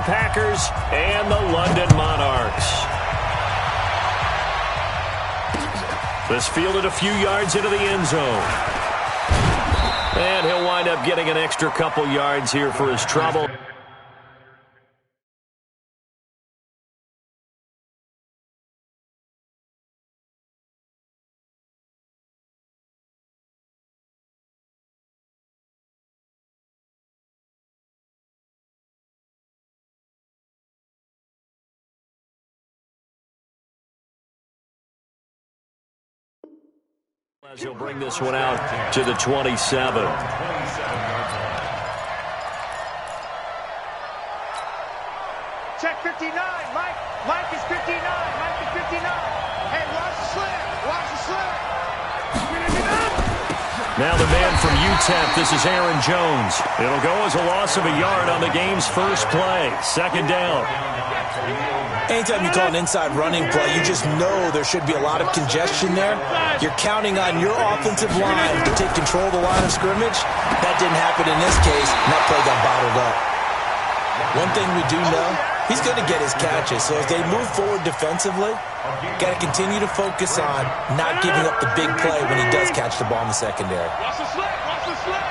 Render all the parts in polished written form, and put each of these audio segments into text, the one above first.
Packers and the London Monarchs. This fielded a few yards into the end zone. And he'll wind up getting an extra couple yards here for his trouble. As he'll bring this one out to the 27. Check 59. Mike is 59. Mike is 59. Hey, watch the slip. Watch the slip. Now the man from UTEP, this is Aaron Jones. It'll go as a loss of a yard on the game's first play. Second down. Anytime you call an inside running play, you just know there should be a lot of congestion there. You're counting on your offensive line to take control of the line of scrimmage. That didn't happen in this case, and that play got bottled up. One thing we do know, he's going to get his catches. So as they move forward defensively, got to continue to focus on not giving up the big play when he does catch the ball in the secondary. Watch the slip. Watch the slip.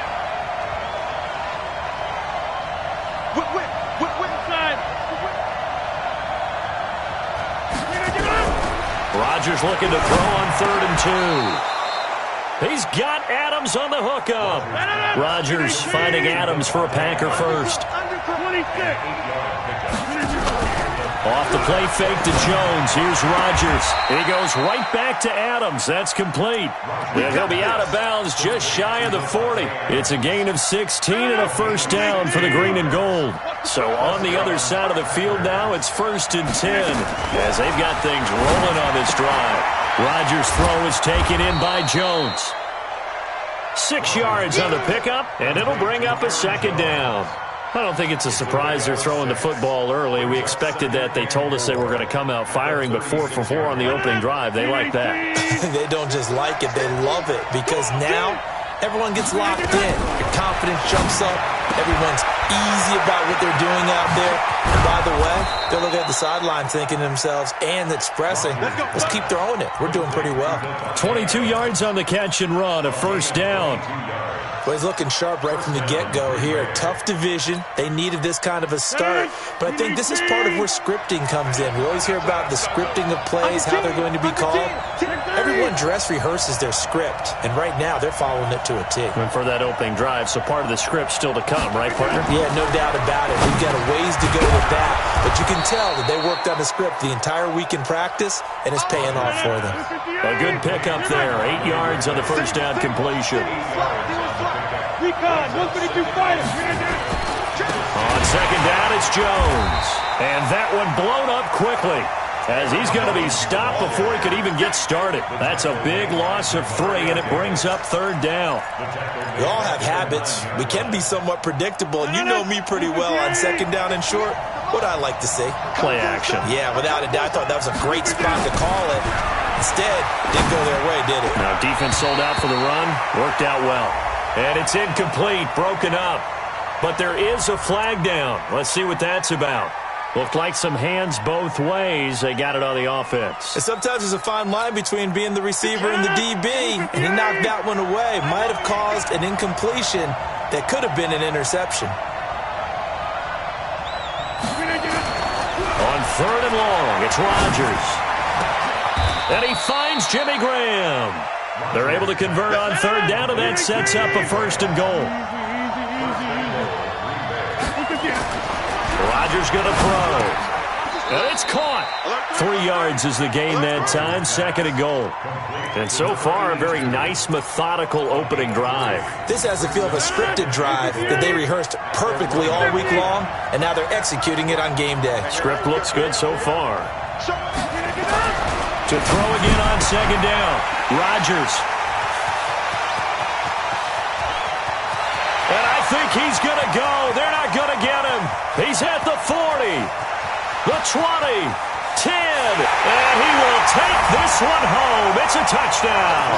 Whip inside. Rodgers looking to throw on 3rd and 2. He's got Adams on the hookup. Rodgers finding Adams for a Packer first. Under 26. Off the play fake to Jones. Here's Rodgers. He goes right back to Adams. That's complete. And he'll be out of bounds just shy of the 40. It's a gain of 16 and a first down for the green and gold. So on the other side of the field now, it's 1st and 10 as they've got things rolling on this drive. Rodgers' throw is taken in by Jones. 6 yards on the pickup, and it'll bring up a second down. I don't think it's a surprise they're throwing the football early. We expected that. They told us they were going to come out firing, but 4 for 4 on the opening drive. They like that. They don't just like it, they love it, because now everyone gets locked in. Your confidence jumps up. Everyone's easy about what they're doing out there. And by the way, they're looking at the sideline thinking to themselves and expressing, let's keep throwing it. We're doing pretty well. 22 yards on the catch and run, a first down. Well, he's looking sharp right from the get-go here. Tough division. They needed this kind of a start. But I think this is part of where scripting comes in. We always hear about the scripting of plays, how they're going to be called. Everyone dress rehearses their script, and right now they're following it to a T. And for that opening drive, so part of the script still to come, right, partner? Yeah, no doubt about it. We've got a ways to go with that. But you can tell that they worked on the script the entire week in practice, and it's paying off for them. A good pickup there. 8 yards on the first down completion. Recon, 132 fighters. On second down, it's Jones. And that one blown up quickly as he's going to be stopped before he could even get started. That's a big loss of 3, and it brings up 3rd down. We all have habits. We can be somewhat predictable, and you know me pretty well on second down and short. What I like to see. Play action. Yeah, without a doubt. I thought that was a great spot to call it. Instead, didn't go their way, did it? Now, defense sold out for the run. Worked out well. And it's incomplete, broken up. But there is a flag down. Let's see what that's about. Looked like some hands both ways. They got it on the offense. And sometimes there's a fine line between being the receiver and the DB, and he knocked that one away. Might have caused an incompletion that could have been an interception. On 3rd and long, it's Rodgers. And he finds Jimmy Graham. They're able to convert on 3rd down, and that sets up a 1st and goal. Rodgers going to throw. And it's caught. 3 yards is the gain that time, 2nd and goal. And so far, a very nice, methodical opening drive. This has the feel of a scripted drive that they rehearsed perfectly all week long, and now they're executing it on game day. Script looks good so far. To throw again on 2nd down. Rodgers. And I think he's going to go. They're not going to get him. He's at the 40, the 20, 10, and he will take this one home. It's a touchdown.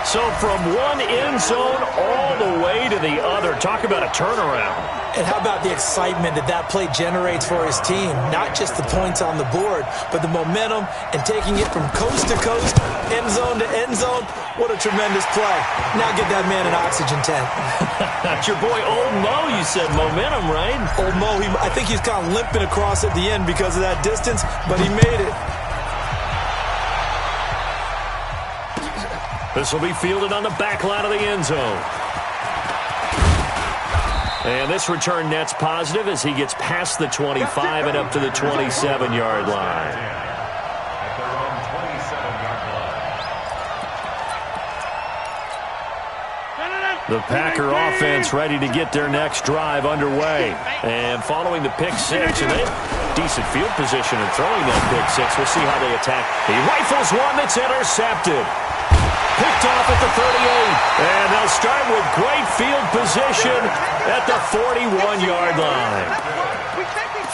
So from one end zone all the way to the other. Talk about a turnaround. And how about the excitement that that play generates for his team? Not just the points on the board, but the momentum and taking it from coast to coast, end zone to end zone. What a tremendous play. Now get that man an oxygen tank. That's your boy Old Mo, you said. Momentum, right? Old Mo, I think he's kind of limping across at the end because of that distance, but he made it. This will be fielded on the back line of the end zone. And this return net's positive as he gets past the 25 and up to the 27-yard line. The Packer offense ready to get their next drive underway. And following the pick six, and they have decent field position in throwing that pick six. We'll see how they attack. He rifles one that's intercepted. Picked off at the 38, and they'll start with great field position at the 41-yard line.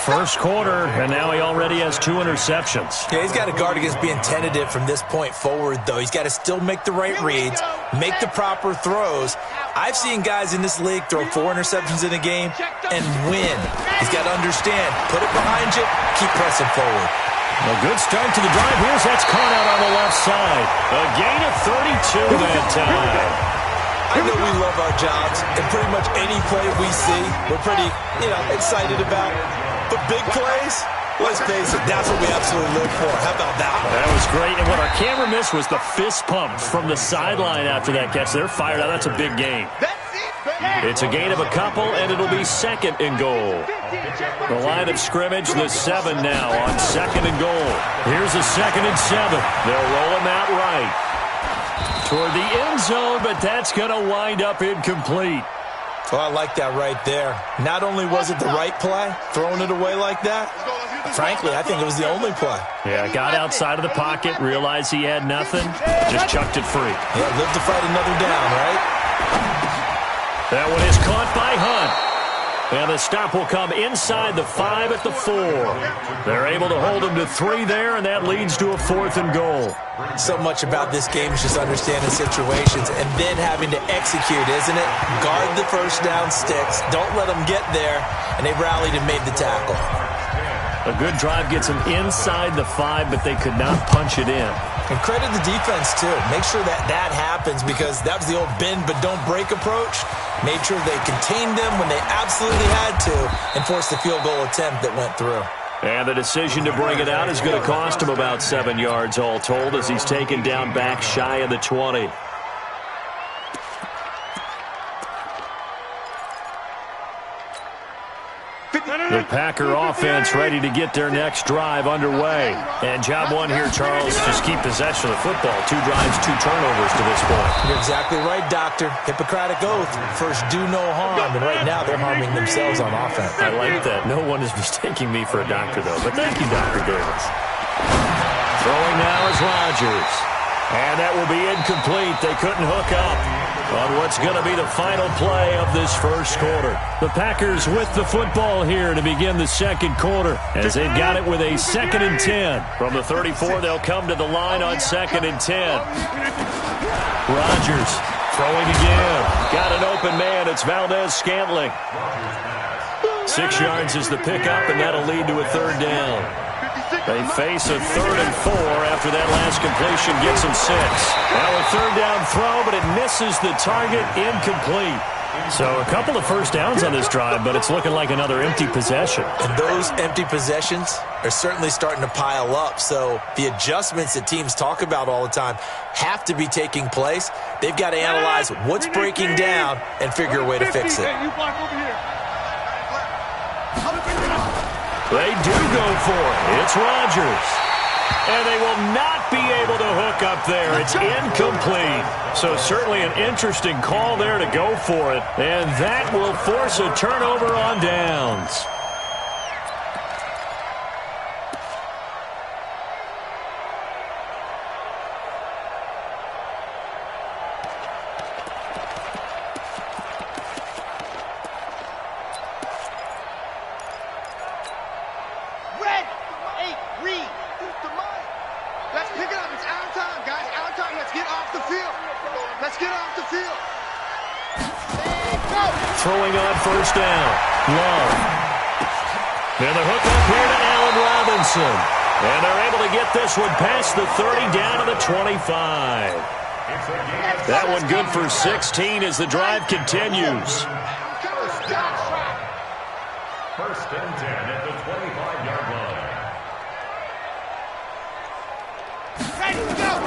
First quarter, and now he already has 2 interceptions. Yeah, he's got to guard against being tentative from this point forward, though. He's got to still make the right reads, make the proper throws. I've seen guys in this league throw 4 interceptions in a game and win. He's got to understand, put it behind you, keep pressing forward. A good start to the drive. Here's that's caught out on the left side. A gain of 32 that time. I know we love our jobs, and pretty much any play we see, we're pretty, excited about. But big plays, let's face it, that's what we absolutely live for. How about that one? That was great. And what our camera missed was the fist pump from the sideline after that catch. They're fired out. That's a big gain. It's a gain of a couple, and it'll be second and goal. The line of scrimmage, the 7 now on second and goal. Here's a 2nd and 7. They'll roll him out right toward the end zone, but that's going to wind up incomplete. Well, I like that right there. Not only was it the right play, throwing it away like that, frankly, I think it was the only play. Yeah, got outside of the pocket, realized he had nothing, just chucked it free. Yeah, live to fight another down, right? That one is caught by Hunt. And the stop will come inside the 5 at the 4. They're able to hold him to 3 there, and that leads to a 4th and goal. So much about this game is just understanding situations and then having to execute, isn't it? Guard the first down sticks. Don't let them get there. And they rallied and made the tackle. A good drive gets them inside the 5, but they could not punch it in. And credit the defense, too. Make sure that happens because that was the old bend but don't break approach. Made sure they contained them when they absolutely had to and forced the field goal attempt that went through. And the decision to bring it out is going to cost him about 7 yards all told as he's taken down back shy of the 20. The Packer offense ready to get their next drive underway. And job one here, Charles, just keep possession of the football. 2 drives, 2 turnovers to this point. You're exactly right, Doctor. Hippocratic oath. First, do no harm. And right now, they're harming themselves on offense. I like that. No one is mistaking me for a doctor, though. But thank you, Dr. Davis. Throwing now is Rodgers. And that will be incomplete. They couldn't hook up on what's going to be the final play of this first quarter. The Packers with the football here to begin the second quarter as they've got it with a 2nd and 10. From the 34, they'll come to the line on 2nd and 10. Rodgers throwing again. Got an open man. It's Valdez-Scantling. 6 yards is the pickup, and that'll lead to a 3rd down. They face a 3rd and 4 after that last completion gets them 6. Now a 3rd down throw, but it misses the target, incomplete. So a couple of first downs on this drive, but it's looking like another empty possession. And those empty possessions are certainly starting to pile up. So the adjustments that teams talk about all the time have to be taking place. They've got to analyze what's breaking down and figure a way to fix it. They do go for it. It's Rodgers. And they will not be able to hook up there. It's incomplete. So certainly an interesting call there to go for it. And that will force a turnover on downs. Let's pick it up. It's our time, guys. Our time. Let's get off the field. get off the field. Throwing on first down. Love. And the hook up here to Allen Robinson. And they're able to get this one past the 30 down to the 25. That one good for 16 as the drive continues. First and 10 at the 25-yard line. Ready to go.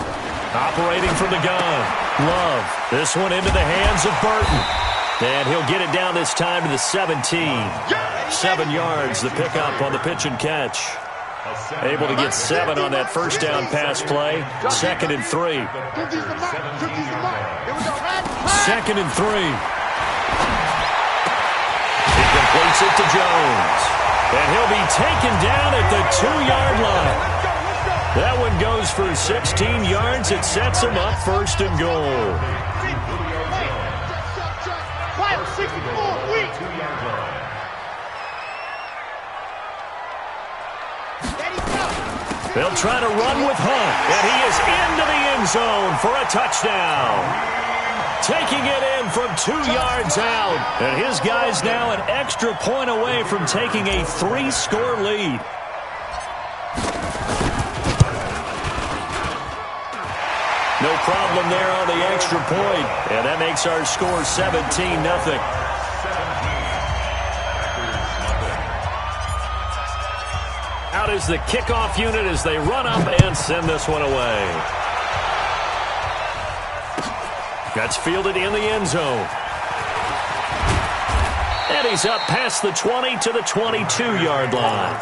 Operating from the gun. Love. This one into the hands of Burton. And he'll get it down this time to the 17. 7 yards, the pickup on the pitch and catch. Able to get 7 on that first down pass play. 2nd and 3. 2nd and 3. He completes it to Jones. And he'll be taken down at the 2-yard line. That one goes for 16 yards. It sets him up 1st and goal. They'll try to run with Hunt, and he is into the end zone for a touchdown. Taking it in from 2 yards out, and his guy's now an extra point away from taking a 3-score lead. No problem there on the extra point, and that makes our score 17-0. Out is the kickoff unit as they run up and send this one away. That's fielded in the end zone. And he's up past the 20 to the 22-yard line.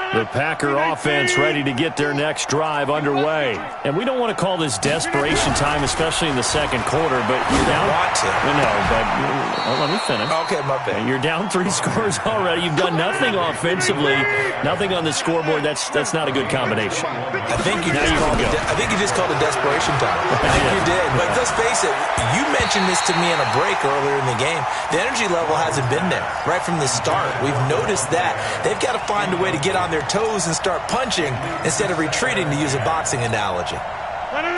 The Packer offense ready to get their next drive underway. And we don't want to call this desperation time, especially in the second quarter, but you're down. Let me finish. Okay, my bad. You're down 3 scores already. You've done nothing offensively, nothing on the scoreboard. That's not a good combination. I think you just called it desperation time. I think you did. But let's face it, you mentioned this to me in a break earlier in the game. The energy level hasn't been there right from the start. We've noticed that. They've got to find a way to get on their toes and start punching instead of retreating, to use a boxing analogy.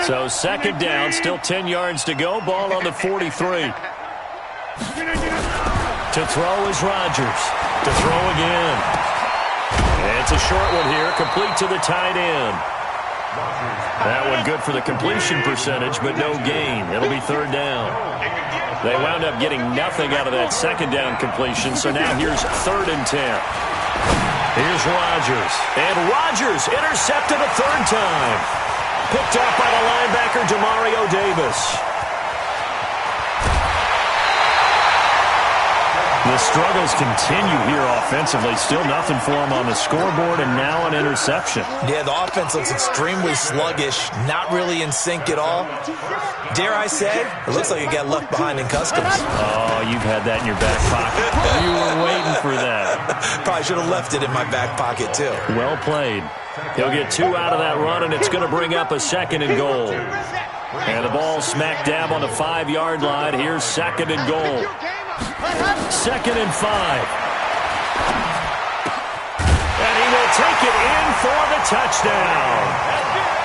So 2nd down, still 10 yards to go. Ball on the 43. To throw is Rodgers. To throw again. And it's a short one here, complete to the tight end. That one good for the completion percentage, but no gain. It'll be 3rd down. They wound up getting nothing out of that 2nd down completion, so now here's 3rd and 10. Here's Rodgers. And Rodgers intercepted a 3rd time. Picked up by the linebacker, Demario Davis. The struggles continue here offensively. Still nothing for him on the scoreboard, and now an interception. Yeah, the offense looks extremely sluggish, not really in sync at all. Dare I say, it looks like it got left behind in customs. Oh, you've had that in your back pocket. You were waiting for that. Probably should have left it in my back pocket, too. Well played. He'll get 2 out of that run, and it's going to bring up a 2nd and goal. And the ball smack dab on the 5-yard line. Here's 2nd and goal. 2nd and 5. And he will take it in for the touchdown.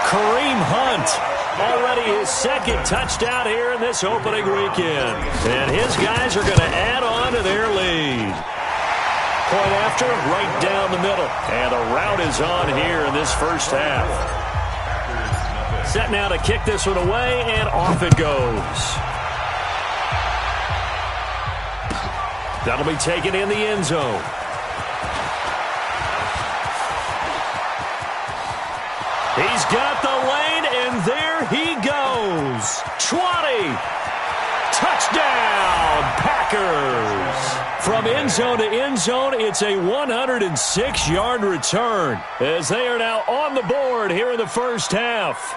Kareem Hunt, already his 2nd touchdown here in this opening weekend. And his guys are going to add on to their lead. Point after, right down the middle. And the route is on here in this first half. Set now to kick this one away, and off it goes. That'll be taken in the end zone. He's got the lane, and there he goes. 20. Touchdown, Packers. From end zone to end zone, it's a 106-yard return as they are now on the board here in the first half.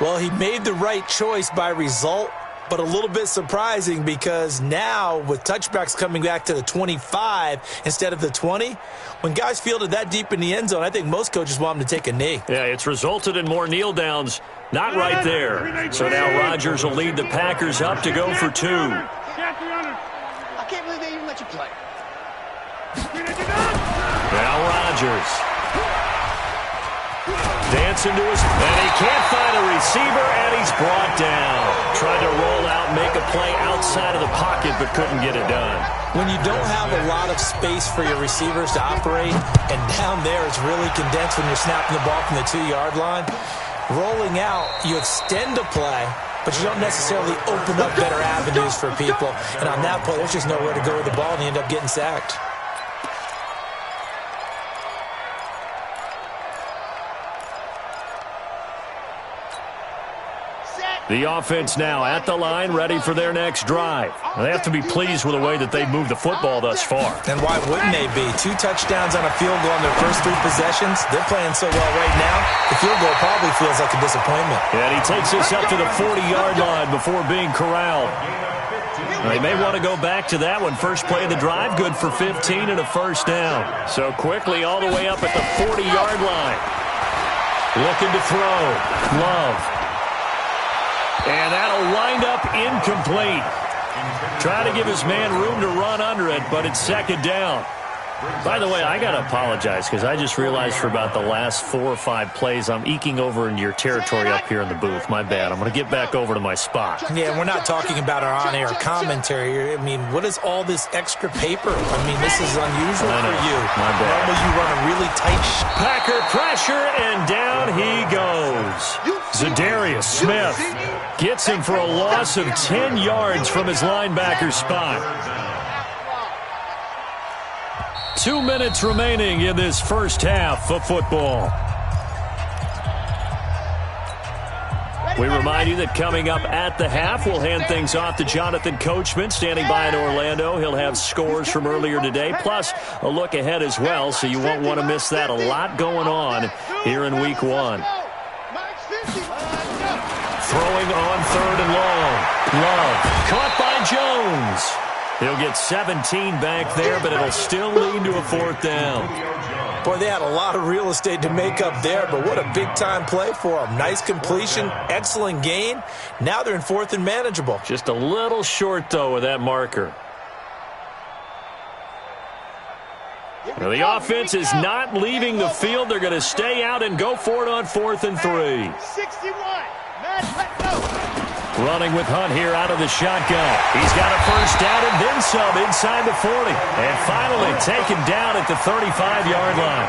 Well, he made the right choice by result, but a little bit surprising because now with touchbacks coming back to the 25 instead of the 20, when guys fielded that deep in the end zone, I think most coaches want them to take a knee. Yeah, it's resulted in more kneel downs. Not right there. So now Rodgers will lead the Packers up to go for 2. I can't believe they even Watch it play. Now Rodgers. Dancing to his... And he can't find a receiver, and he's brought down. Tried to roll out, make a play outside of the pocket, but couldn't get it done. When you don't have a lot of space for your receivers to operate, and down there it's really condensed when you're snapping the ball from the 2-yard line, rolling out, you extend a play, but you don't necessarily open up better avenues for people. And on that play, there's just nowhere to go with the ball, and you end up getting sacked. The offense now at the line, ready for their next drive. They have to be pleased with the way that they've moved the football thus far. And why wouldn't they be? 2 touchdowns on a field goal in their first 3 possessions. They're playing so well right now, the field goal probably feels like a disappointment. And he takes us up to the 40-yard line before being corralled. They may want to go back to that one. First play of the drive, good for 15 and a first down. So quickly all the way up at the 40-yard line. Looking to throw. Love. And that'll wind up incomplete. Trying to give his man room to run under it, but it's second down. By the way, I got to apologize because I just realized for about the last 4 or 5 plays, I'm eking over into your territory up here in the booth. My bad. I'm going to get back over to my spot. Yeah, we're not talking about our on-air commentary here. I mean, what is all this extra paper? I mean, this is unusual for you. My bad. Normally you run a really tight... Packer pressure, and down he goes. Zadarius Smith gets him for a loss of 10 yards from his linebacker spot. 2 minutes remaining in this first half of football. We remind you that coming up at the half, we'll hand things off to Jonathan Coachman, standing by in Orlando. He'll have scores from earlier today, plus a look ahead as well, so you won't want to miss that. A lot going on here in Week 1. Throwing on 3rd and long. Love, caught by Jones. He'll get 17 back there, but it'll still lead to a 4th down. Boy, they had a lot of real estate to make up there, but what a big-time play for them. Nice completion, excellent gain. Now they're in 4th and manageable. Just a little short, though, with that marker. Well, the offense is not leaving the field. They're going to stay out and go for it on 4th and 3. 61. Let's go. Running with Hunt here out of the shotgun. He's got a first down and then some inside the 40. And finally taken down at the 35-yard line.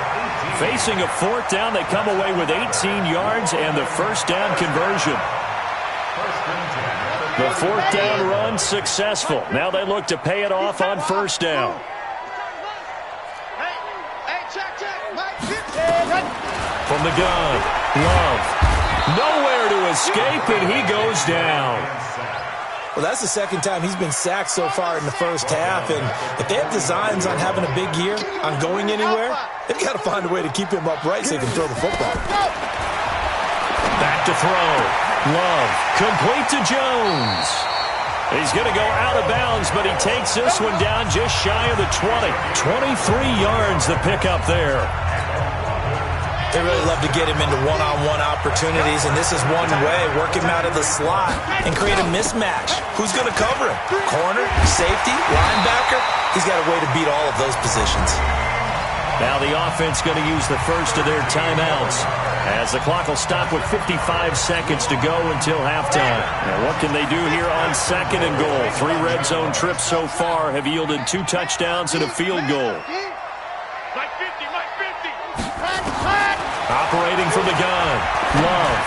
Facing a 4th down, they come away with 18 yards and the first down conversion. The 4th down run successful. Now they look to pay it off on first down. From the gun, Love. Nowhere to escape, and he goes down. Well, that's the second time he's been sacked so far in the first half, and if they have designs on having a big year, on going anywhere, they've got to find a way to keep him upright so he can throw the football. Back to throw. Love, complete to Jones. He's going to go out of bounds, but he takes this one down just shy of the 20. 23 yards the pickup there. They really love to get him into one-on-one opportunities, and this is one way. Work him out of the slot and create a mismatch. Who's going to cover him? Corner, safety, linebacker? He's got a way to beat all of those positions. Now the offense going to use the first of their timeouts as the clock will stop with 55 seconds to go until halftime. Now what can they do here on 2nd and goal? 3 red zone trips so far have yielded 2 touchdowns and a field goal. Operating from the gun. Love.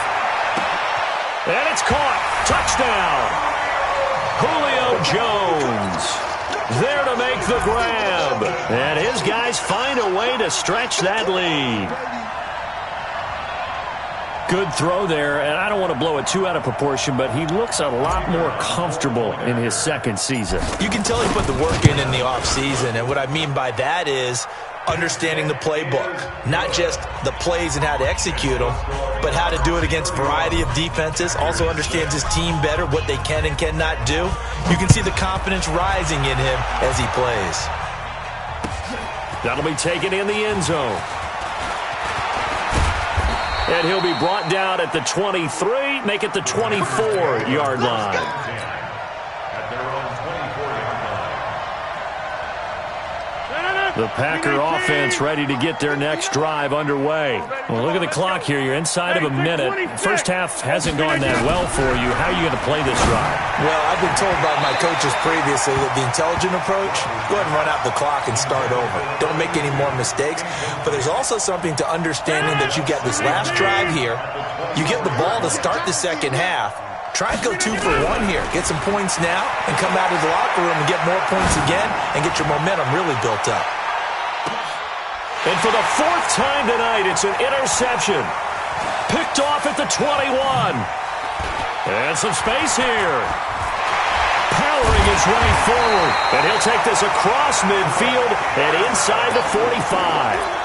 And it's caught. Touchdown. Julio Jones there to make the grab. And his guys find a way to stretch that lead. Good throw there, and I don't want to blow it too out of proportion, but he looks a lot more comfortable in his 2nd season. You can tell he put the work in the offseason, and what I mean by that is understanding the playbook, not just the plays and how to execute them, but how to do it against a variety of defenses. Also understands his team better, what they can and cannot do. You can see the confidence rising in him as he plays. That'll be taken in the end zone. And he'll be brought down at the 23, make it the 24-yard line. The Packer offense ready to get their next drive underway. Well, look at the clock here. You're inside of a minute. First half hasn't gone that well for you. How are you going to play this drive? Well, I've been told by my coaches previously that the intelligent approach, go ahead and run out the clock and start over. Don't make any more mistakes. But there's also something to understanding that you get this last drive here. You get the ball to start the second half. Try and go 2 for 1 here. Get some points now and come out of the locker room and get more points again and get your momentum really built up. And for the 4th time tonight, it's an interception. Picked off at the 21. And some space here. Powering his way forward. And he'll take this across midfield and inside the 45.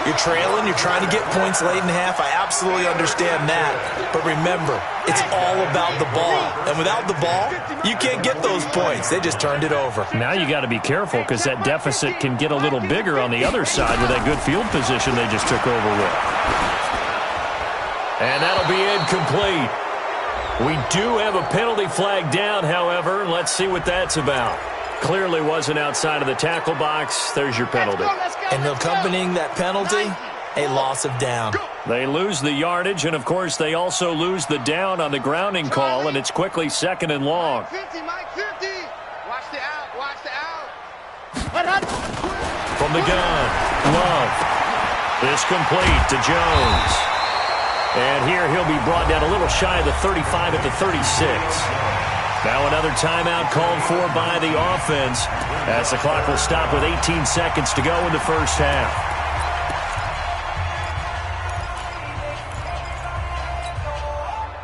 You're trailing, you're trying to get points late in half. I absolutely understand that. But remember, it's all about the ball. And without the ball, you can't get those points. They just turned it over. Now you got to be careful because that deficit can get a little bigger on the other side with that good field position they just took over with. And that'll be incomplete. We do have a penalty flag down, however. Let's see what that's about. Clearly wasn't outside of the tackle box. There's your penalty. And accompanying that penalty, a loss of down. They lose the yardage, and, of course, they also lose the down on the grounding call, and it's quickly 2nd and long. 50, Mike, 50. Watch the out, watch the out. From the gun, Love. This complete to Jones. And here he'll be brought down a little shy of the 35 at the 36. Now another timeout called for by the offense as the clock will stop with 18 seconds to go in the first half.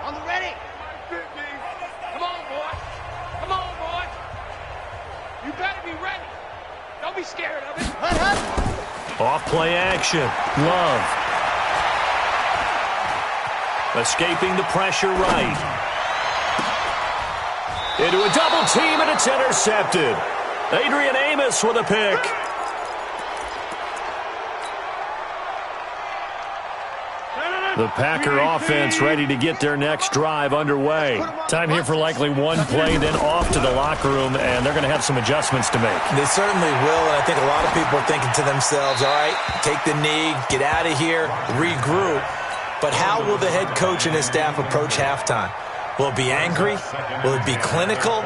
On the ready. Come on, boy. Come on, boy. You better be ready. Don't be scared of it. Off play action. Love. Escaping the pressure right. Into a double team, and it's intercepted. Adrian Amos with a pick. The Packer offense ready to get their next drive underway. Time here for likely one play, then off to the locker room, and they're going to have some adjustments to make. They certainly will, and I think a lot of people are thinking to themselves, all right, take the knee, get out of here, regroup. But how will the head coach and his staff approach halftime? Will it be angry? Will it be clinical?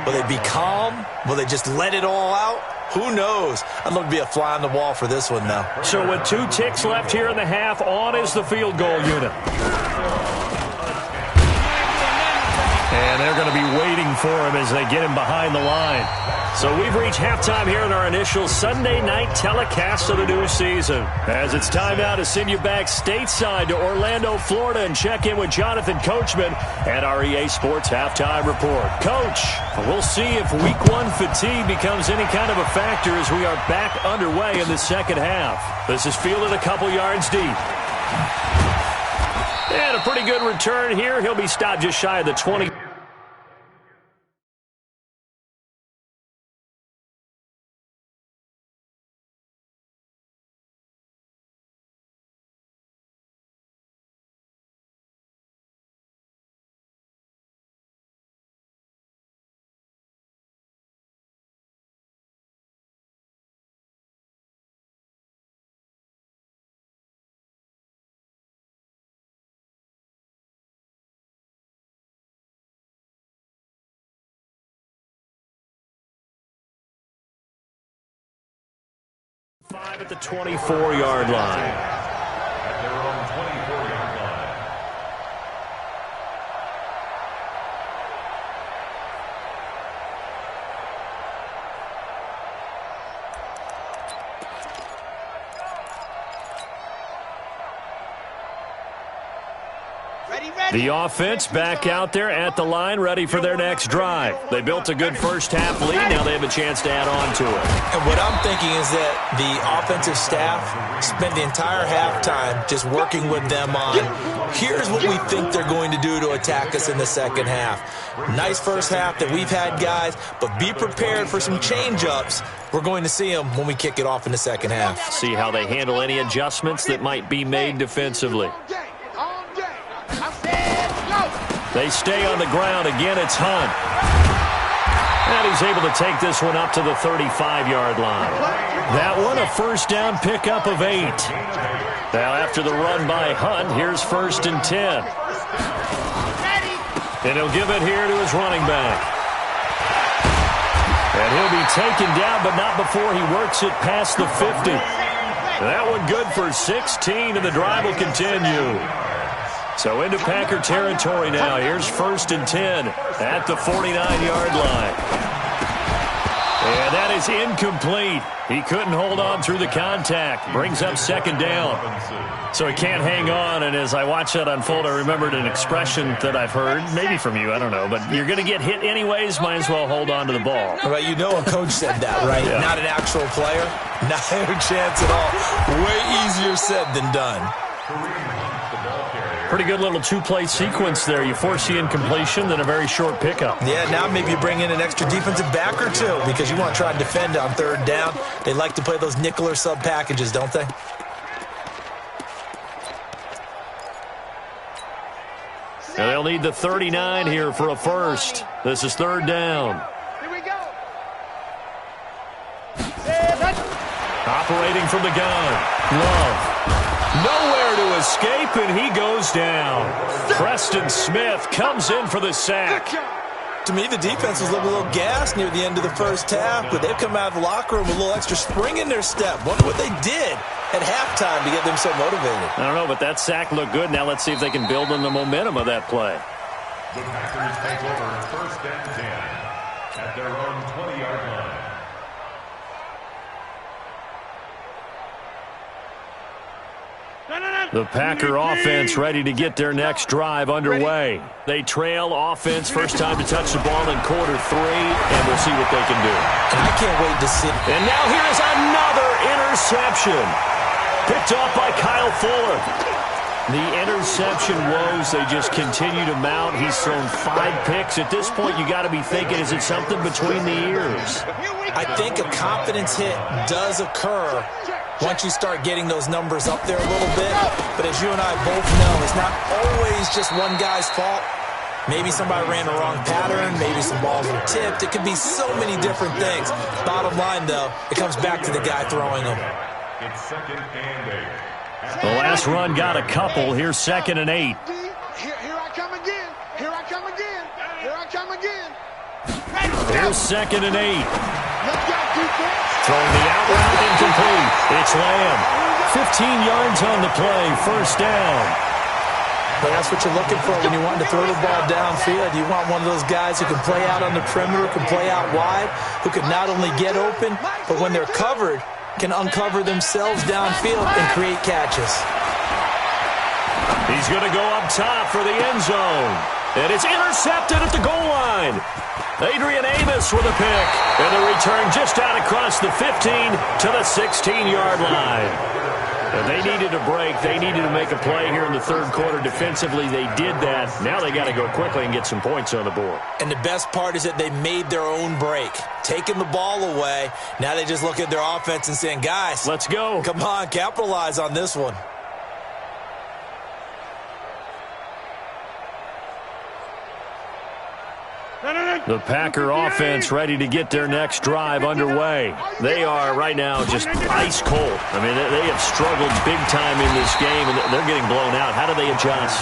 Will they be calm? Will they just let it all out? Who knows? I'd love to be a fly on the wall for this one, though. So with 2 ticks left here in the half, on is the field goal unit. And they're going to be waiting for him as they get him behind the line. So we've reached halftime here in our initial Sunday night telecast of the new season. As it's time now to send you back stateside to Orlando, Florida, and check in with Jonathan Coachman at our EA Sports Halftime Report. Coach, we'll see if Week 1 fatigue becomes any kind of a factor as we are back underway in the second half. This is fielded a couple yards deep. And a pretty good return here. He'll be stopped just shy of the 20. Five at the 24-yard line. At their own 24-yard line. The offense back out there at the line, ready for their next drive. They built a good first half lead. Now they have a chance to add on to it. And what I'm thinking is that the offensive staff spent the entire halftime just working with them on, here's what we think they're going to do to attack us in the second half. Nice first half that we've had, guys, but be prepared for some change-ups. We're going to see them when we kick it off in the second half. See how they handle any adjustments that might be made defensively. They stay on the ground. Again, it's Hunt. And he's able to take this one up to the 35-yard line. That one a first down pickup of 8. Now after the run by Hunt, here's 1st and 10. And he'll give it here to his running back. And he'll be taken down, but not before he works it past the 50. That one good for 16, and the drive will continue. So into Packer territory now. Here's 1st and 10 at the 49-yard line. And that is incomplete. He couldn't hold on through the contact. Brings up 2nd down. So he can't hang on, and as I watched that unfold, I remembered an expression that I've heard, maybe from you, I don't know, but you're going to get hit anyways, might as well hold on to the ball. Well, you know a coach said that, right? Yeah. Not an actual player. Not a chance at all. Way easier said than done. Pretty good little 2-play sequence there. You force the incompletion, then a very short pickup. Yeah, now maybe you bring in an extra defensive back or two because you want to try and defend on 3rd down. They like to play those nickel or sub packages, don't they? And they'll need the 39 here for a first. This is 3rd down. Here we go. Operating from the gun. Love. Nowhere to escape, and he goes down. Preston Smith comes in for the sack. To me, the defense was looking a little gassed near the end of the first half, but they've come out of the locker room with a little extra spring in their step. Wonder what they did at halftime to get them so motivated. I don't know, but that sack looked good. Now let's see if they can build on the momentum of that play. The Packers take over 1st and 10 at their own 20-yard line. The Packer offense ready to get their next drive underway. They trail offense, first time to touch the ball in quarter 3, and we'll see what they can do. And I can't wait to see. And now here's another interception. Picked off by Kyle Fuller. The interception woes, they just continue to mount. He's thrown 5 picks. At this point, you got to be thinking, is it something between the ears? I think a confidence hit does occur once you start getting those numbers up there a little bit. But as you and I both know, it's not always just one guy's fault. Maybe somebody ran the wrong pattern. Maybe some balls were tipped. It could be so many different things. Bottom line, though, it comes back to the guy throwing them. It's 2nd and 8. The last run got a couple. Here's 2nd and 8. Here I come again. Here I come again. Here I come again. Here's 2nd and 8. Let's go, defense. Throwing the out route incomplete. It's Lamb. 15 yards on the play. 1st down. But that's what you're looking for when you want to throw the ball downfield. You want one of those guys who can play out on the perimeter, can play out wide, who can not only get open, but when they're covered, can uncover themselves downfield and create catches. He's going to go up top for the end zone. And it's intercepted at the goal line. Adrian Amos with a pick. And the return just out across the 15 to the 16-yard line. And they needed a break. They needed to make a play here in the 3rd quarter. Defensively, they did that. Now they got to go quickly and get some points on the board. And the best part is that they made their own break. Taking the ball away. Now they just look at their offense and saying, guys, let's go. Come on, capitalize on this one. The Packer offense ready to get their next drive underway. They are right now just ice cold. I mean, they have struggled big time in this game, and they're getting blown out. How do they adjust?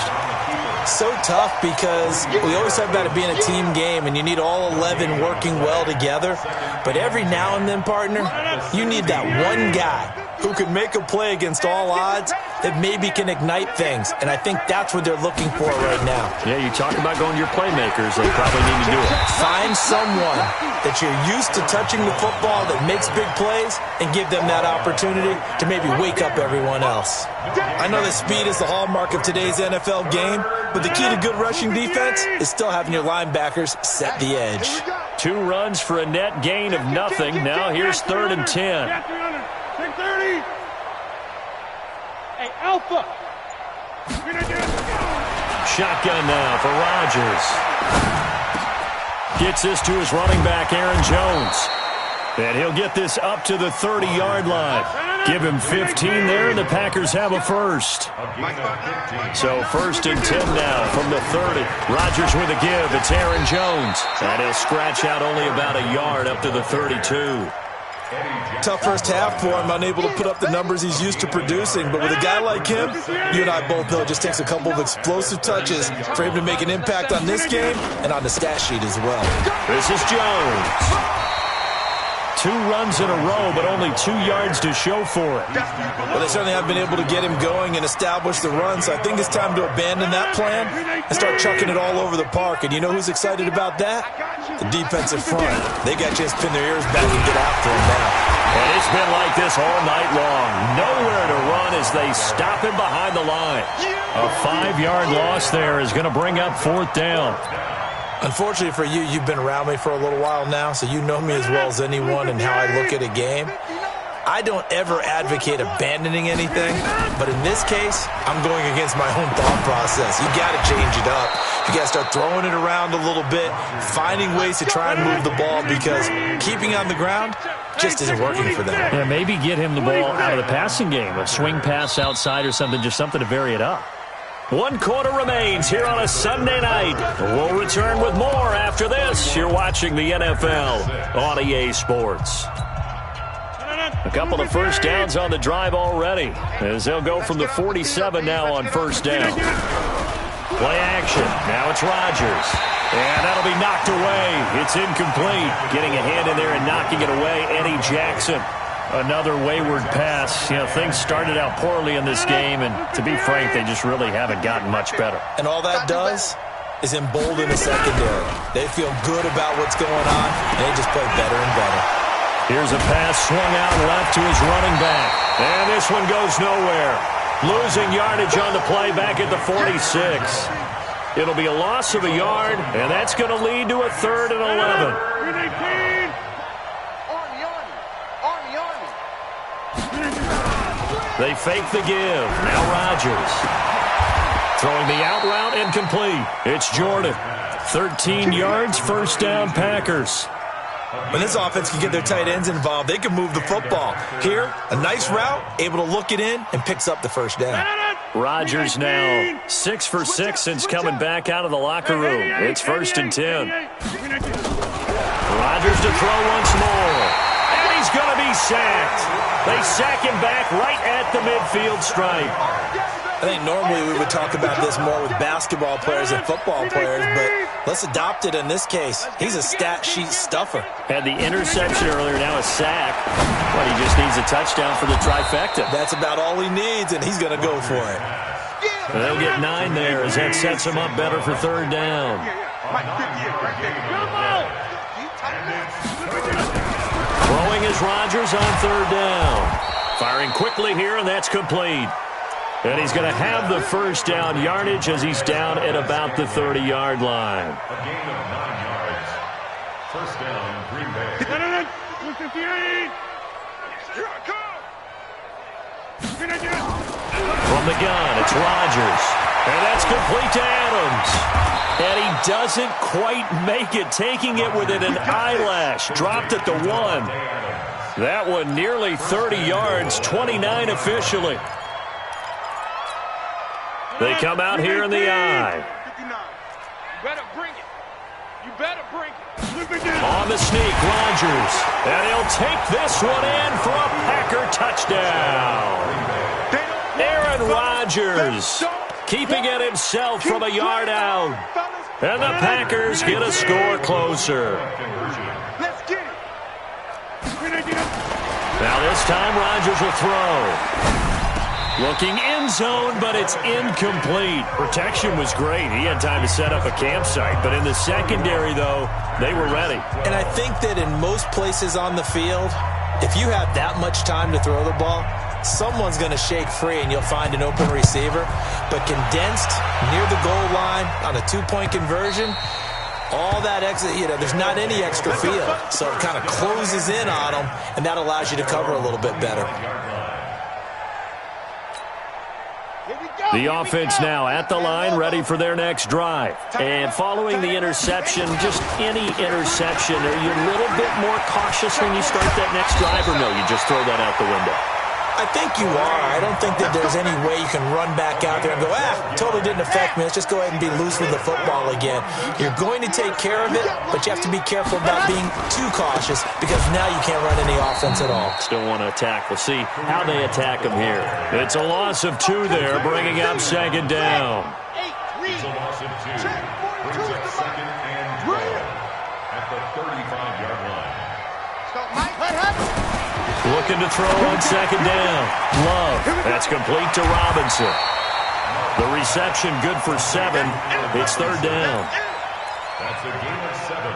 So tough because we always talk about it being a team game, and you need all 11 working well together. But every now and then, partner, you need that one guy who can make a play against all odds that maybe can ignite things. And I think that's what they're looking for right now. Yeah, you talk about going to your playmakers. They probably need to do it. Find someone that you're used to touching the football that makes big plays and give them that opportunity to maybe wake up everyone else. I know that speed is the hallmark of today's NFL game, but the key to good rushing defense is still having your linebackers set the edge. 2 runs for a net gain of nothing. Now here's 3rd and 10. 630. Hey, Alpha. Shotgun now for Rodgers. Gets this to his running back, Aaron Jones. And he'll get this up to the 30-yard line. Give him 15 there, and the Packers have a first. So 1st and 10 now from the 30. Rodgers with a give. It's Aaron Jones. And he'll scratch out only about a yard up to the 32. Tough first half for him, unable to put up the numbers he's used to producing. But with a guy like him, you and I both know it just takes a couple of explosive touches for him to make an impact on this game and on the stat sheet as well. This is Jones. 2 runs in a row, but only 2 yards to show for it. Well, they certainly have been able to get him going and establish the run, so I think it's time to abandon that plan and start chucking it all over the park. And you know who's excited about that? The defensive front. They got to just pin their ears back and get after him now. And it's been like this all night long. Nowhere to run as they stop him behind the line. A 5-yard loss there is going to bring up 4th down. Unfortunately for you, you've been around me for a little while now, so you know me as well as anyone and how I look at a game. I don't ever advocate abandoning anything, but in this case, I'm going against my own thought process. You got to change it up. You got to start throwing it around a little bit, finding ways to try and move the ball, because keeping on the ground just isn't working for them. Yeah, maybe get him the ball out of the passing game, a swing pass outside or something, just something to vary it up. 1 quarter remains here on a Sunday night. We'll return with more after this. You're watching the NFL on EA Sports. A couple of first downs on the drive already, as they'll go from the 47 now on 1st down. Play action. Now it's Rodgers. And that'll be knocked away. It's incomplete. Getting a hand in there and knocking it away, Eddie Jackson. Another wayward pass. You know, things started out poorly in this game, and to be frank, they just really haven't gotten much better. And all that does is embolden the secondary. They feel good about what's going on, and they just play better and better. Here's a pass swung out left to his running back. And this one goes nowhere. Losing yardage on the play back at the 46. It'll be a loss of a yard, and that's going to lead to a 3rd and 11. They fake the give. Now Rodgers. Throwing the out route incomplete. It's Jordan. 13 yards, 1st down Packers. When this offense can get their tight ends involved, they can move the football. Here, a nice route, able to look it in, and picks up the 1st down. Rodgers now 6 for 6 since coming back out of the locker room. It's 1st and 10. Rodgers to throw once more. And he's going to be sacked. They sack him back right at the midfield stripe. I think normally we would talk about this more with basketball players and football players, but let's adopt it in this case. He's a stat sheet stuffer. Had the interception earlier, now a sack. But he just needs a touchdown for the trifecta. That's about all he needs, and he's going to go for it. They'll get 9 there as that sets him up better for 3rd down. Throwing is Rodgers on 3rd down. Firing quickly here, and that's complete. And he's going to have the 1st down yardage as he's down at about the 30-yard line. A gain of 9 yards. 1st down, Green Bay. From the gun, it's Rodgers. And that's complete to Adams. And he doesn't quite make it, taking it within an eyelash. Dropped at the 1. That one nearly 30 yards, 29 officially. They come out here in the eye. You better bring it. You better bring it. On the sneak, Rodgers. And he'll take this one in for a Packer touchdown. Aaron Rodgers keeping it himself from a yard out. And the Packers get a score closer. Let's get it. Now this time Rodgers will throw. Looking end zone, but it's incomplete. Protection was great. He had time to set up a campsite. But in the secondary, though, they were ready. And I think that in most places on the field, if you have that much time to throw the ball, someone's going to shake free and you'll find an open receiver. But condensed near the goal line on a 2-point conversion, all that extra, there's not any extra field. So it kind of closes in on them, and that allows you to cover a little bit better. The offense now at the line, ready for their next drive. And following the interception, just any interception, are you a little bit more cautious when you start that next drive, or no, you just throw that out the window? I think you are. I don't think that there's any way you can run back out there and go, totally didn't affect me. Let's just go ahead and be loose with the football again. You're going to take care of it, but you have to be careful about being too cautious because now you can't run any offense at all. Still want to attack. We'll see how they attack him here. It's a loss of 2 there, bringing up second down. It's a loss of 2. Brings up second and 12 at the 35-yard line. Looking to throw on second down. Love. That's complete to Robinson. The reception good for 7. It's third down. That's a gain of 7.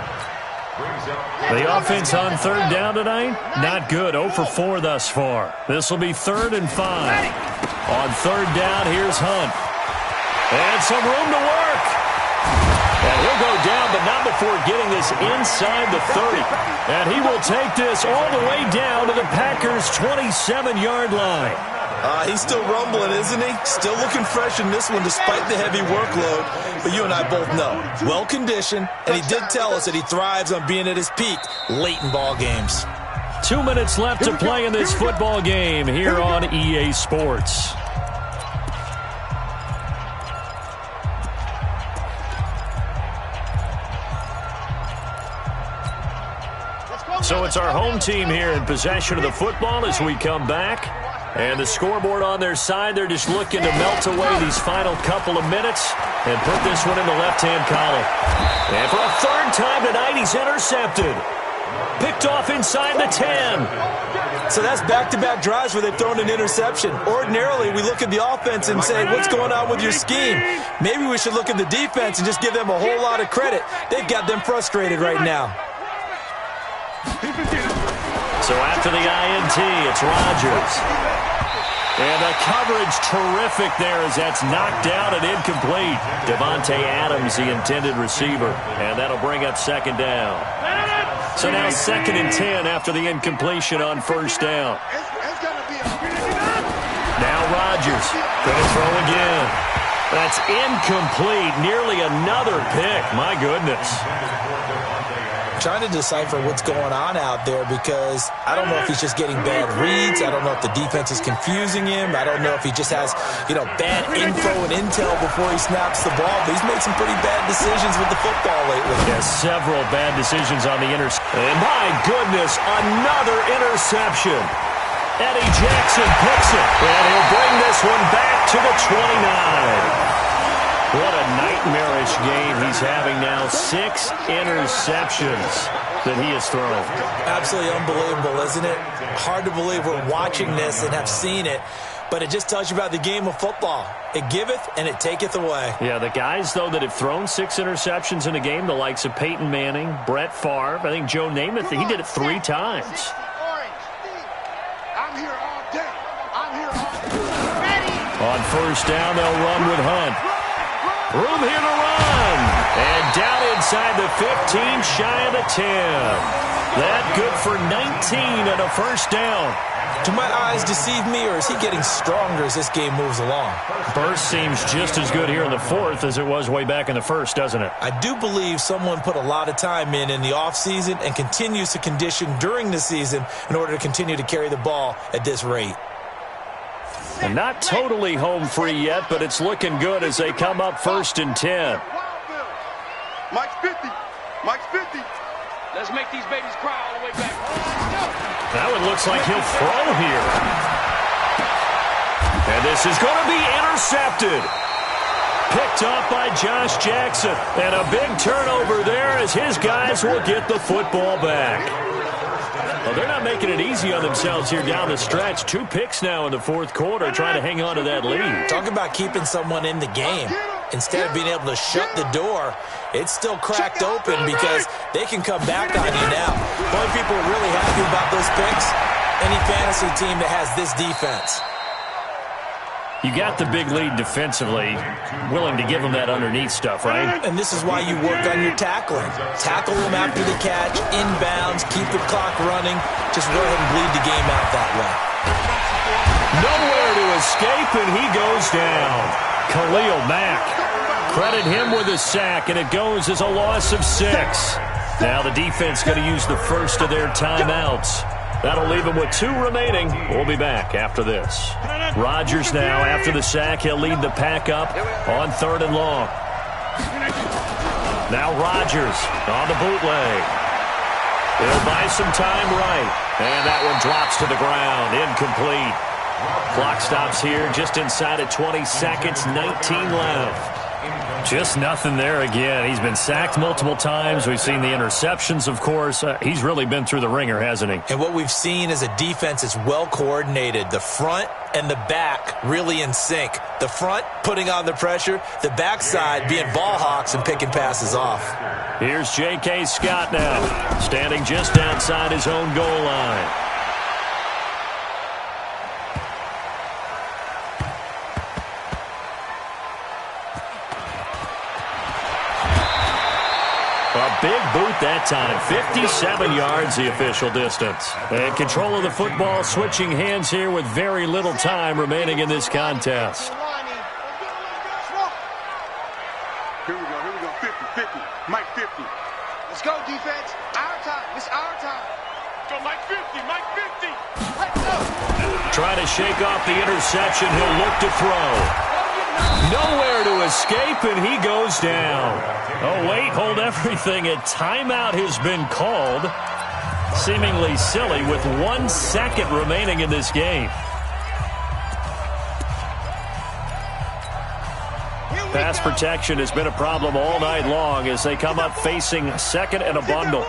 Brings up The offense on third down tonight, not good. 0 for 4 thus far. This will be 3rd and 5. On third down, here's Hunt. And some room to work. And he'll go down, but not before getting this inside the 30. And he will take this all the way down to the Packers' 27-yard line. He's still rumbling, isn't he? Still looking fresh in this one despite the heavy workload. But you and I both know, well-conditioned, and he did tell us that he thrives on being at his peak late in ball games. 2 minutes left to play in this football game here on EA Sports. So it's our home team here in possession of the football as we come back. And the scoreboard on their side, they're just looking to melt away these final couple of minutes and put this one in the left-hand column. And for a 3rd time tonight, he's intercepted. Picked off inside the 10. So that's back-to-back drives where they've thrown an interception. Ordinarily, we look at the offense and say, what's going on with your scheme? Maybe we should look at the defense and just give them a whole lot of credit. They've got them frustrated right now. So after the INT, it's Rodgers. And the coverage terrific there as that's knocked down and incomplete. Davante Adams, the intended receiver. And that'll bring up second down. So now 2nd and 10 after the incompletion on first down. Now Rodgers going to throw again. That's incomplete. Nearly another pick. My goodness. Trying to decipher what's going on out there because I don't know if he's just getting bad reads. I don't know if the defense is confusing him. I don't know if he just has, bad info and intel before he snaps the ball. But he's made some pretty bad decisions with the football lately. Yeah, several bad decisions on the interception. And my goodness, another interception. Eddie Jackson picks it. And he'll bring this one back to the 29. What a nightmarish game he's having now. 6 interceptions that he has thrown. Absolutely unbelievable, isn't it? Hard to believe we're watching this and have seen it, but it just tells you about the game of football. It giveth and it taketh away. Yeah, the guys, though, that have thrown 6 interceptions in a game, the likes of Peyton Manning, Brett Favre, I think Joe Namath, he did it 3 times. I'm here all day. I'm here all day. On first down, they'll run with Hunt. Room here to run. And down inside the 15, shy of the 10. That good for 19 and a first down. Do my eyes deceive me, or is he getting stronger as this game moves along? Burst seems just as good here in the 4th as it was way back in the 1st, doesn't it? I do believe someone put a lot of time in the offseason and continues to condition during the season in order to continue to carry the ball at this rate. And not totally home free yet, but it's looking good as they come up 1st and 10. Mike's 50. Mike's 50. Let's make these babies cry all the way back. Now it looks like he'll throw here. And this is going to be intercepted. Picked off by Josh Jackson. And a big turnover there as his guys will get the football back. Well, they're not making it easy on themselves here down the stretch. 2 picks now in the 4th quarter trying to hang on to that lead. Talk about keeping someone in the game. Instead of being able to shut the door, it's still cracked open because they can come back on you now. The only people are really happy about those picks, any fantasy team that has this defense. You got the big lead defensively, willing to give them that underneath stuff, right? And this is why you work on your tackling. Tackle them after the catch, inbounds, keep the clock running. Just go ahead and bleed the game out that way. Nowhere to escape, and he goes down. Khalil Mack. Credit him with a sack, and it goes as a loss of 6. Now the defense going to use the first of their timeouts. That'll leave him with 2 remaining. We'll be back after this. Rodgers now, after the sack, he'll lead the pack up on 3rd and long. Now Rodgers on the bootleg. He'll buy some time right. And that one drops to the ground. Incomplete. Clock stops here just inside of 20 seconds, 19 left. Just nothing there again. He's been sacked multiple times. We've seen the interceptions, of course. He's really been through the ringer, hasn't he? And what we've seen is a defense is well coordinated. The front and the back really in sync. The front putting on the pressure, the backside being ball hawks and picking passes off. Here's J.K. Scott now, standing just outside his own goal line. A big boot that time. 57 yards the official distance. And control of the football switching hands here with very little time remaining in this contest. Here we go. 50. Mike 50. Let's go, defense. Our time. It's our time. Go, Mike 50. Let's go. Trying to shake off the interception. He'll look to throw. Nowhere to escape, and he goes down. Oh, wait, hold everything. A timeout has been called. Seemingly silly with 1 second remaining in this game. Pass protection has been a problem all night long as they come up facing 2nd and a bundle.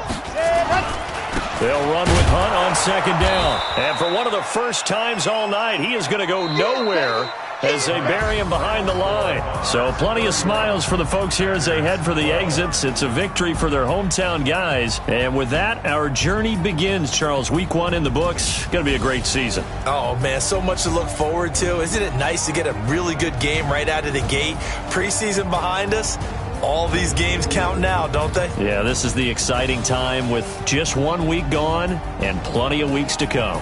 They'll run with Hunt on 2nd down. And for one of the first times all night, he is going to go nowhere as they bury him behind the line. So plenty of smiles for the folks here as they head for the exits. It's a victory for their hometown guys. And with that, our journey begins, Charles. Week 1 in the books. Going to be a great season. Oh, man, so much to look forward to. Isn't it nice to get a really good game right out of the gate? Preseason behind us. All these games count now, don't they? Yeah, this is the exciting time with just 1 week gone and plenty of weeks to come.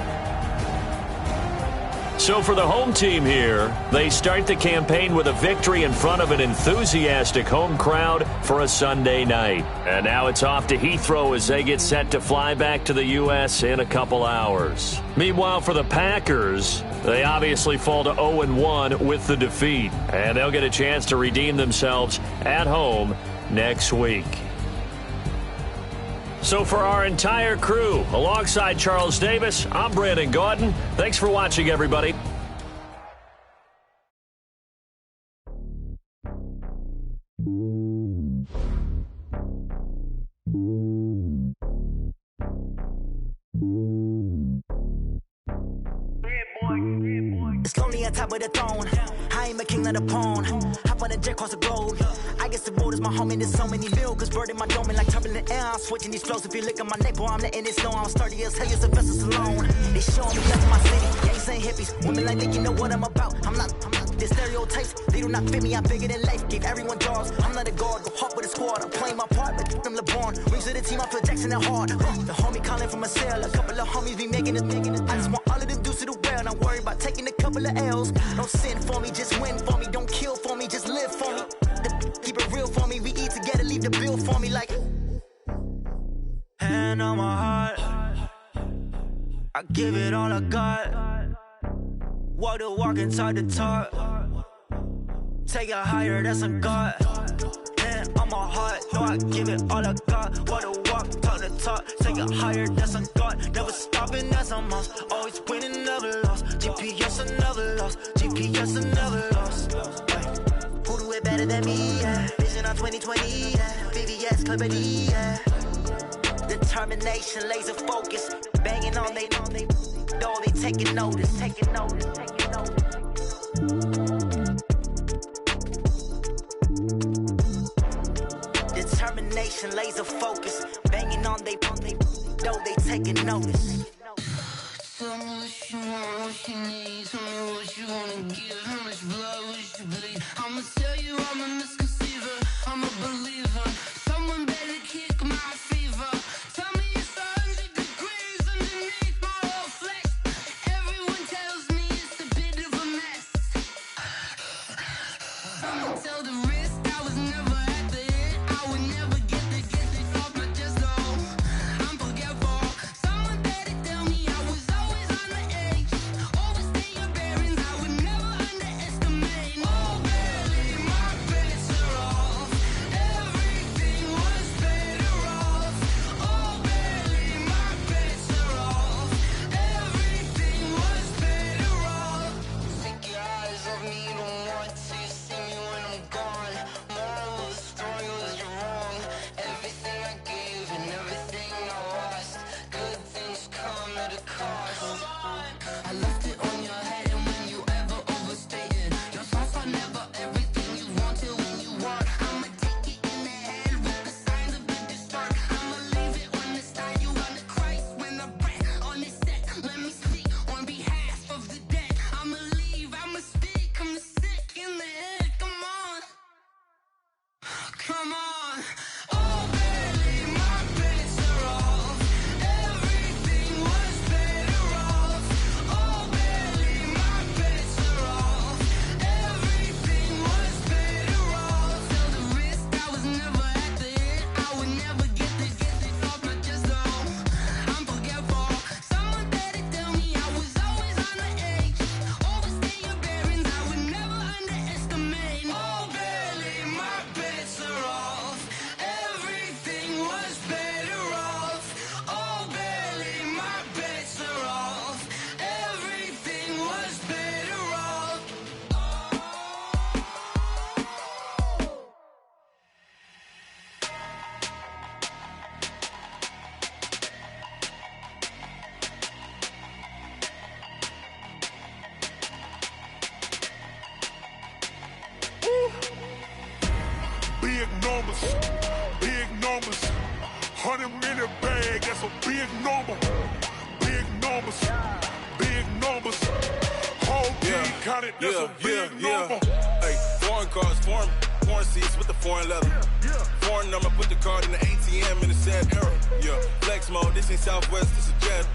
So for the home team here, they start the campaign with a victory in front of an enthusiastic home crowd for a Sunday night. And now it's off to Heathrow as they get set to fly back to the U.S. in a couple hours. Meanwhile, for the Packers, they obviously fall to 0-1 with the defeat. And they'll get a chance to redeem themselves at home next week. So for our entire crew, alongside Charles Davis, I'm Brandon Gaudin. Thanks for watching, everybody. It's lonely on top of the throne. I ain't a king of the pawn. Hop on a jet across the globe. I guess the road is my home and there's so many bills. Bird in my dome and like turbulent air. I'm switching these flows. If you look at my neck, boy, I'm letting it snow. I'm sturdy as hell, you're Sylvester Stallone. They showing me left my city. Gangs ain't hippies. Women like they, you know what I'm about. I'm not. The stereotypes, they do not fit me. I'm bigger than life. Gave everyone jobs. I'm not a guard. Go hard with a squad. I'm playing my part, but I'm LeBron. Rings of the team, I feel Jackson and hard. The homie calling from a cell. A couple of homies be making it. I just want all of them dudes to the well. Not worry about taking a couple of L's. Don't sin for me, just win for me. Don't kill for me, just live for me. Keep it real for me. We eat together, leave the bill for me like. Hand on my heart, I give it all I got. Walk the walk and talk the talk. Take it higher, that's a God. Hand on my heart, no, I give it all I got. Walk the walk, talk the talk. Take it higher, that's a God. Never stopping, that's a must. Always winning, never lost. GPS, I never lost. GPS, I never lost. Who do it better than me? Yeah. Vision on 2020. Yeah. VVS, Clarity. Yeah. Determination, laser focus. Banging on they know they taking notice. Determination, laser focus. Banging on they know they taking notice. Tell me what you want, what you need. Tell me what you wanna give. How much blood would you bleed? I'ma tell you I'm a misconceiver. I'm a believer. Someone better kick my fever. Tell me it's 100 degrees underneath my whole flesh. Everyone tells me it's a bit of a mess. I'ma tell the risk I was never at the end. I would never get this off my chest, no. I'm forgetful. Someone better tell me I big numbers, big numbers. 100 minute bag, that's a big number. Big numbers, big numbers. Whole team counted, that's a big number. Hey, foreign cars, foreign seats with the foreign leather. Foreign number, put the card in the ATM in the sad era. Yeah, flex mode, this ain't Southwest, this is Jet.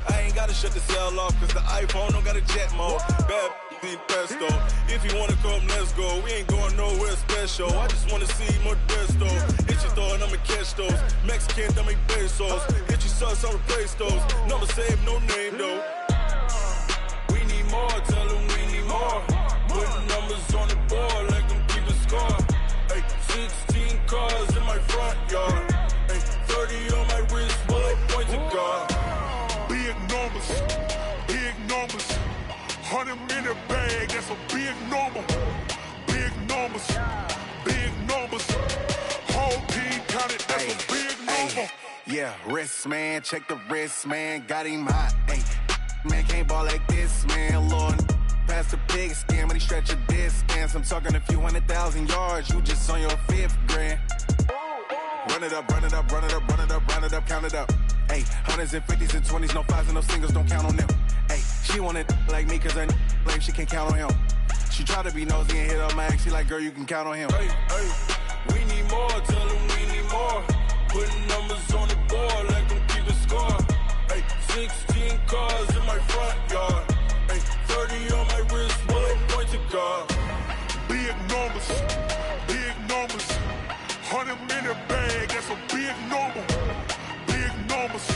I ain't gotta shut the cell off, cause the iPhone don't got a jet mode. Bad be pesto. If you wanna come, let's go. We ain't going nowhere special. I just wanna see Modesto. Hit your thought, I'ma catch those. Mexican, I'ma pesos. Hit your sus, I'll replace those. Number saved, no name though. We need more, tell them we need more. Putting numbers on the board like I'm keeping score. Hey, 16 cars in my front yard. Hey, 30 on my wrist, bullet point to God. Big numbers, big numbers. 100 minute bag, that's a big number. Big numbers, big numbers. Whole team counted, that's a big number. Yeah, wrist man, check the wrist man, got him hot. Ay, man can't ball like this, man. Lord, past the pig skin, but he stretch a distance. I'm talking a few 100,000 yards, you just on your 5th grand. Run it up, run it up, run it up, run it up, run it up, count it up. Ay, hundreds and 50s and 20s, no 5s and no singles, don't count on them. Ay, she want it like me, cause her lame, she can't count on him. She try to be nosy and hit up my ex, she like, girl, you can count on him. Hey, hey, we need more, tell them we need more. Putting numbers on the board like I'm keeping score. Hey, 16 cars in my front yard. Hey, 30 on my wrist, bullet point to God. Big numbers, big numbers. 100 minute bag, that's a big number. Big numbers,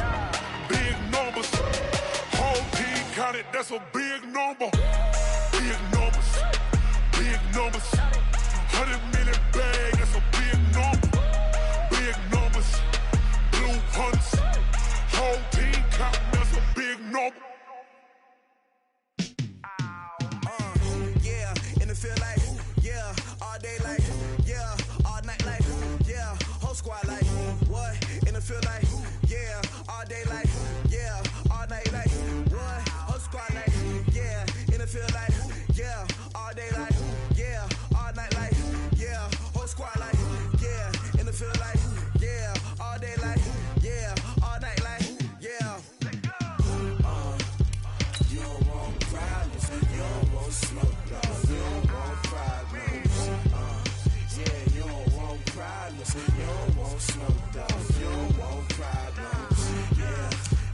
big numbers. Whole team counted, that's a big number. Big numbers, big numbers. 100 minute bag, that's a big number. Big numbers, blue hunts. Whole team counting, that's a big number. Yeah, and it feel like, yeah, all day like, yeah, all night like, yeah, whole squad like, what? And it feel like, yeah, all day like, yeah, all night like, what? Whole squad like, yeah, and it feel like, yeah, all day like, yeah, all night like, yeah, whole squad like, yeah, and it feel like, yeah, all day like, yeah, all night like, yeah. You don't want problems, you don't want smoke, dog. You don't want problems. Yeah, you don't want problems, you don't want smoke, dog. You don't want problems.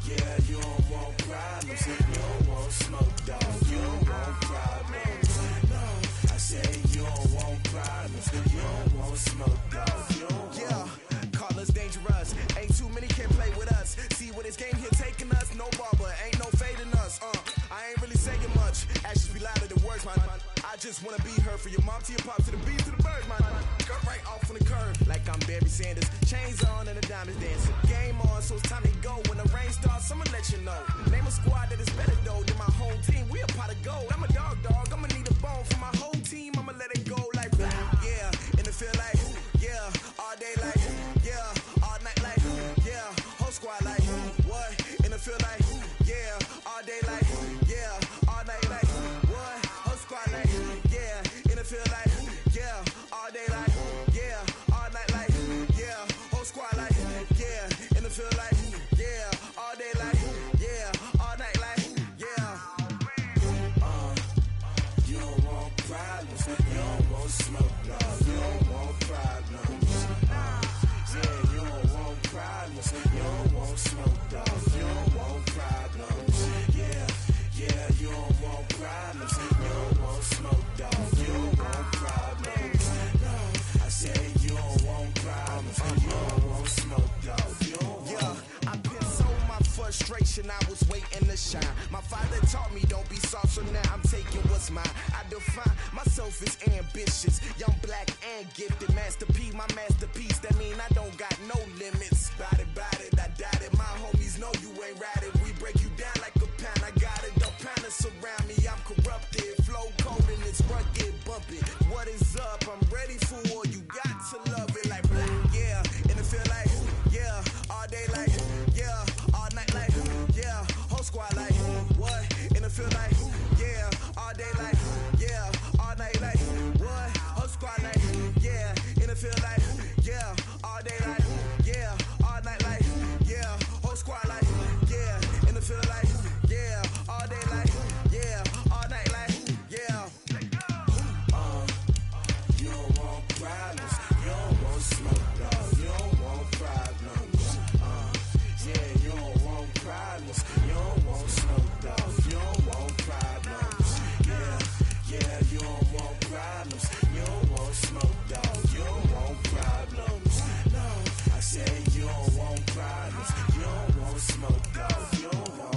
Yeah, you don't want problems, you don't want smoke, dog. You don't want problems. No, I say you don't want problems, you don't want smoke, dog. You don't want. Yeah, call us dangerous. Ain't too many can play with us. See where this game here taking us. No barber, ain't no fading us. I ain't really saying much. Actions be louder than words, man. I just wanna be heard from your mom to your pop to the beat to the birds, man. Cut right off on the curve, like I'm Barry Sanders. Chains on and the diamonds dancing. Game on, so it's time to go. When the rain starts, I'ma let you know. Name a squad that is better though than my whole team. We a pot of gold. I'm a dog. I'ma need a bone for my whole team. I'ma let it go like, yeah. And it feel like, yeah, all day like, yeah, all night like, yeah, whole squad like, what? And it feel like, yeah, all day like, yeah, all night like, what? Whole squad like, yeah, and it feel like, yeah, all day like, yeah, all night like, yeah, whole squad like, yeah, and it feel like, yeah, all day like, yeah, all night like, yeah. You don't want problems, you don't want smoke, no, you don't want problems. Yeah, you don't want problems, you don't want smoke, dog. You don't want problems. Yeah, you don't want problems, you don't want smoke, dog. You don't want problems. No, I say you don't want problems, you don't want smoke, dog. You don't want. Yeah, I've been so my frustration, I was waiting to shine. My father taught me don't be soft, so now I'm taking what's mine. I define myself as ambitious, young, black, and gifted. Master P, my masterpiece. That mean I don't got no limits. Bout it, I doubt it. My homies know you ain't ratted. We break you down like a pound. I got it, don't pound to surround me. I'm corrupted, flow cold and it's rugged, bumpy. What is up? I'm ready for war. You got to love it like black. Yeah, and it feel like, yeah, all day like, yeah, all night like, yeah, whole squad like, what? And it feel like, yeah, all day like, yeah, all night like, what? Whole squad like, yeah, and it feel like, yeah, all day like, yeah, all night like, yeah, whole squad like, yeah, in the feel like, yeah, all day like, yeah, all night like, yeah. You don't want problems, you don't want smoke, dog, you don't want problems. Yeah, you don't want problems, you don't want smoke, dog, you don't want problems. Yeah, you don't want problems, you don't want smoke, dog, you don't want problems. No, I said you don't want problems, you don't want smoke, dog, you don't want.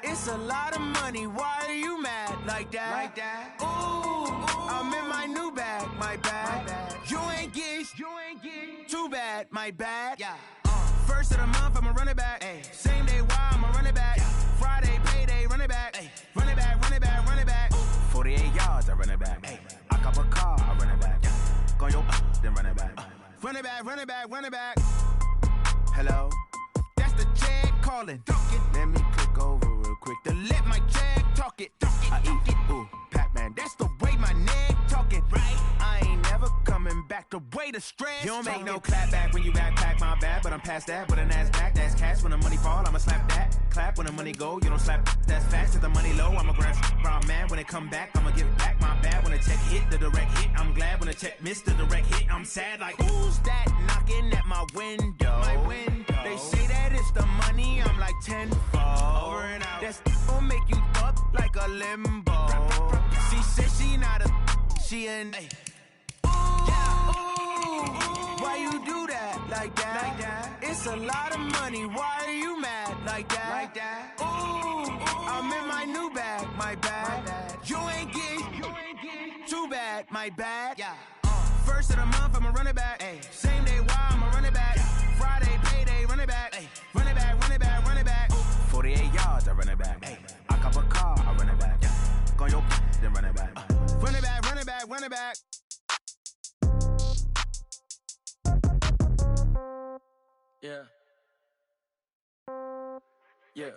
It's a lot of money, why are you mad like that? Ooh, I'm in my new bag, my bad. You ain't get too bad, my bad. Yeah. First of the month, I'ma run it back. Same day, why I'ma run it back. Friday, payday, run it back. Run it back, run it back, run it back. 48 yards, I run it back. I cop a car, I run it back. Go your then run it back. Run it back, run it back, run it back. Hello? That's the check calling. Let me click over real quick to let my check talk it. I eat it, ooh, Pac-Man. That's the way my neck talking. Right? I ain't never coming back the way the stress. You don't make no clap back when you backpack, my bad. But I'm past that with an ass back. That's cash when the money fall. I'ma slap that. Clap when the money go. You don't slap. That's fast. If the money low, I'ma grab brown man. When it come back, I'ma give back my bad. When the check hit, the direct hit. I'm glad when the check missed the direct hit. I'm sad like, who's that knocking at my window? My window. They say that it's the money. I'm like tenfold. Over and out. That's gon' make you up like a limbo. She said she not a, she an. Ooh, why you do that like that? It's a lot of money. Why are you mad like that? Ooh, I'm in my new bag, my bad. You ain't get too bad, my bad. Yeah. First of the month, I'ma run it back. Same day, why I'ma run it back. Friday, payday, run it back. Run it back, run it back, run it back. 48 yards, I run it back. I cop a car, I run it back. Go your then run it back. Run it back, run it back, run it back. Yeah. Yeah.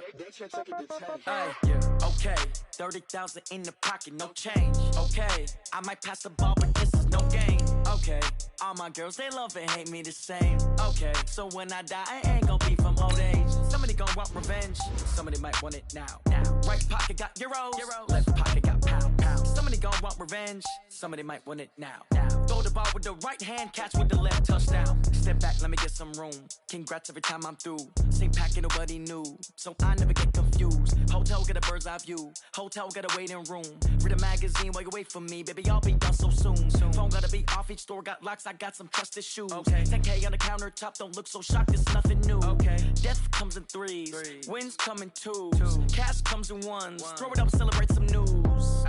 Yeah. Okay. 30,000 in the pocket, no change. Okay. I might pass the ball, but this is no game. Okay. All my girls, they love and hate me the same. Okay. So when I die, I ain't gon' be from old age. Somebody gon' want revenge. Somebody might want it now. Right pocket got euros. Left pocket got pounds. Somebody gon' want revenge. Somebody might want it now. Throw the ball with the right hand, catch with the left, touchdown. Step back, let me get some room. Congrats every time I'm through. Same packet, nobody knew. So I never get confused. Hotel get a bird's eye view. Hotel get a waiting room. Read a magazine while you wait for me. Baby, I'll be done so soon. Phone gotta be off, each store got locks. I got some trusted shoes. 10K on the countertop, don't look so shocked, it's nothing new. Death comes in threes. Wins come in twos. Cash comes in ones. Throw it up, celebrate some news.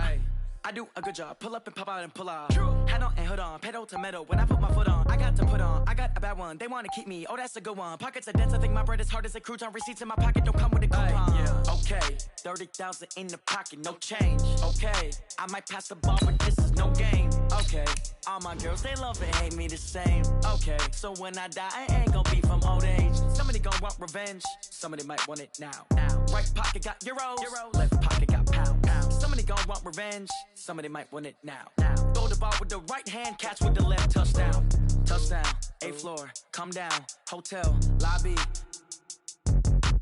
I do a good job. Pull up and pop out and pull out. Hat on and hood on. Pedal to metal. When I put my foot on, I got to put on. I got a bad one. They want to keep me. Oh, that's a good one. Pockets are dense. I think my bread is hard as a crouton. Receipts in my pocket don't come with a coupon. Okay. 30,000 in the pocket. No change. Okay. I might pass the ball, but this is no game. Okay. All my girls, they love and hate me the same. Okay. So when I die, I ain't gon' be from old age. Somebody gon' want revenge. Somebody might want it now. Right pocket got euros. Left pocket got pounds. Somebody gon' want revenge. Somebody might want it now. Throw the ball with the right hand, catch with the left, touchdown. Touchdown, 8th floor, come down, hotel, lobby.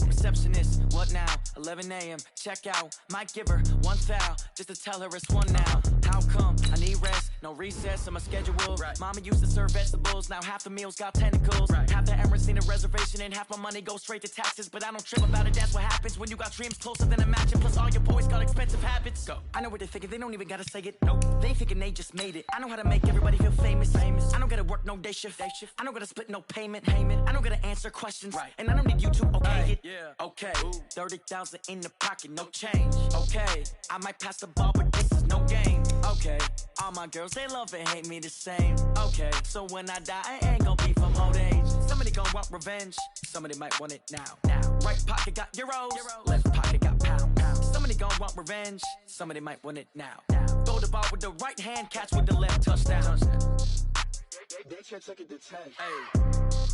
Receptionist, what now? 11 a.m., check out. Might give her one foul, just to tell her it's one now. How come? I need rest, No recess on my schedule. Mama used to serve vegetables, now half the meals got tentacles. Half the Emirates need a reservation and half my money goes straight to taxes. But I don't trip about it, that's what happens when you got dreams closer than imagine. Plus all your boys got expensive habits. Go. I know what they're thinking, they don't even gotta say it. Nope. They thinking they just made it. I know how to make everybody feel famous. I don't gotta work no day shift. I don't gotta split no payment. I don't gotta answer questions. And I don't need you to okay it. Okay. 30,000 in the pocket, no change. Okay. I might pass the ball, but this is no game. Okay. All my girls, they love and hate me the same. Okay. So when I die, I ain't gonna be from old age. Somebody gon' want revenge. Somebody might want it now. Right pocket got euros. Left pocket got pounds. Somebody gon' want revenge. Somebody might want it now. Throw the ball with the right hand, catch with the left touchdown. They can't take it to 10.